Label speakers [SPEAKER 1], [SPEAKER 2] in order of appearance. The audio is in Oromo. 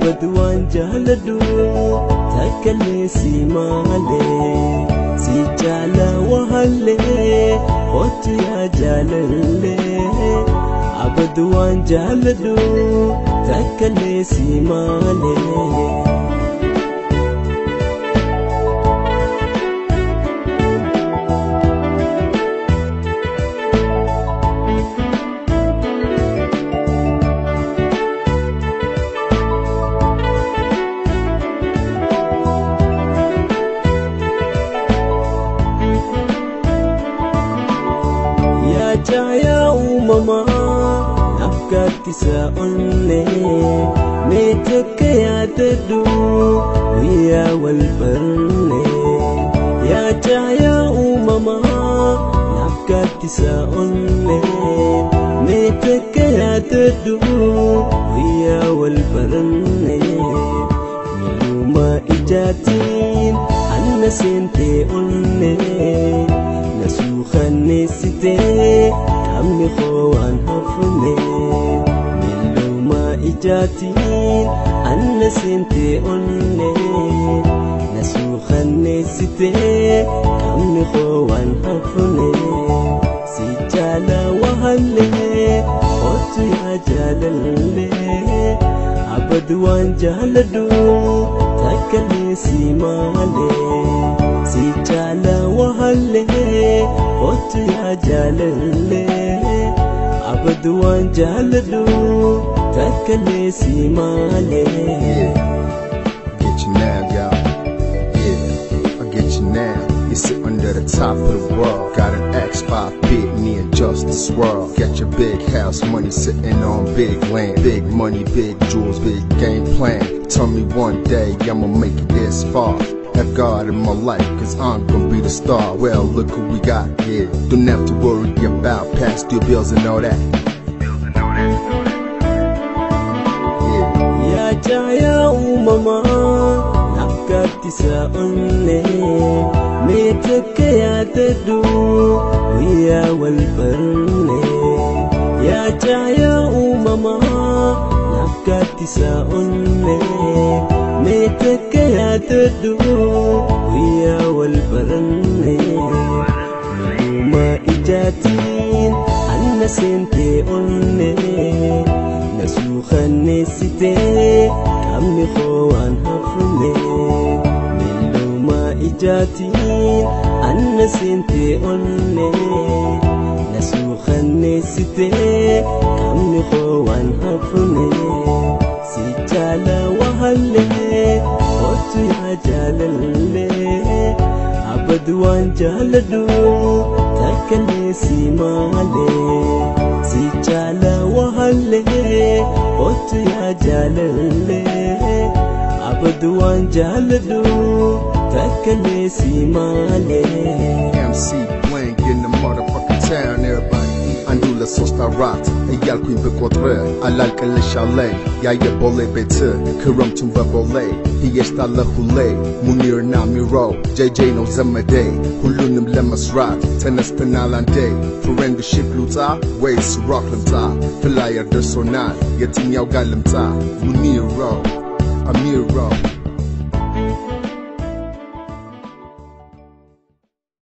[SPEAKER 1] abadwan jaladu takalesi male si jala wahale otu ya jalalle abadwan jaladu takalesi male Jaya umama nafkati sa onne meteke ya tedu wiya wal barne ya jaya umama nafkati sa onne meteke ya tedu wiya wal barne miluma ijatin anna sente onne نسوخني ستي عمي خوان حفني ملو ما إجاتين أنا سنتي أني نسوخني ستي عمي خوان حفني سجالة وهلي قلت يا جلالي عبدوان جلدو تكلي سيمالي سجالة وهلي قلت يا جلالي عبدوان جلدو تكلي سيمالي
[SPEAKER 2] Get you now, y'all. Yeah, I get you now. You sit under the top of the world. Got an X5 big, me and Justice World. Got your big house, money sitting on big land. Big money, big jewels, big game plan. Tell me one day I'ma make it this far. Have God in my life, cause I'm gonna be the star. Well, look who we got, yeah. Don't have to worry about past due bills and all that.
[SPEAKER 1] Ya jaya umama nafkati sa onne meteke ya tedu wiya wal barne ya jaya umama nafkati sa onne meteke ya tedu wiya wal barne miluma ijatin anna sente onne نسوخني ستي عمي خوان حفني ملو ما إجاتين أنا سنتي أني نسوخني ستي عمي خوان حفني سجالة وهلي قلت يا جلالي عبدوان جلدو تكلي سيمالي سجالة وهلي قلت يا جلالي عبدوان جلدو تكلي سيمالي
[SPEAKER 2] MC Blank in the motherfucking town, everybody. Andula sosta rat, egal queen be quatre, alalka le chalet, ya ye bole bete, kurum tumba bole, he está la hule, munir na miro, JJ no zamade, hulunim lemas rat, tennis penalande, furendo ship luta, ways rocklamta, filaya de sonat, yetin yaw galamta, muniro, amiro.